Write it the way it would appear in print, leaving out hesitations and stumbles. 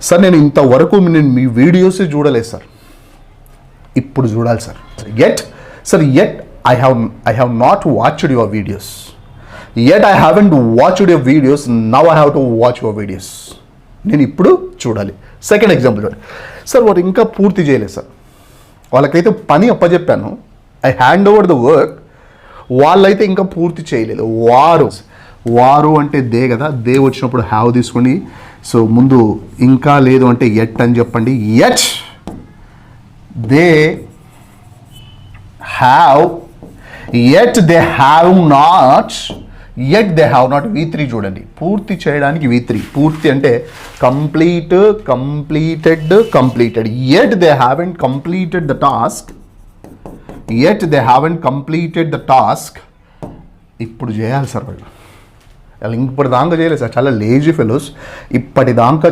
Sir నేను ఇంతవరకు నేను మీ వీడియోసే చూడలేదు సార్, ఇప్పుడు చూడాలి sir. Yet I have not watched your videos. Yet I haven't watched your videos. Now I have to watch your videos. నేను ఇప్పుడు చూడాలి. సెకండ్ ఎగ్జాంపుల్ చూడండి సార్, వారు ఇంకా పూర్తి చేయలేదు సార్. వాళ్ళకైతే పని అప్పచెప్పాను, I hand over the work, వాళ్ళైతే ఇంకా పూర్తి చేయలేదు. వారు అంటే దే కదా, దే వచ్చినప్పుడు హ్యావ్ తీసుకోండి. సో ముందు ఇంకా లేదు అంటే ఎట్ అని చెప్పండి. At they have, at they have not, at they have not. V3 చూడండి, పూర్తి చేయడానికి V3. పూర్తి అంటే complete, completed. At they haven't completed the task, at they haven't completed the task. ఇప్పుడు చేయాలి సార్ వాళ్ళు ఇప్పటిదాకా చేయలేదు సార్, చాలా లేజీ ఫెలోస్. ఇప్పటిదాకా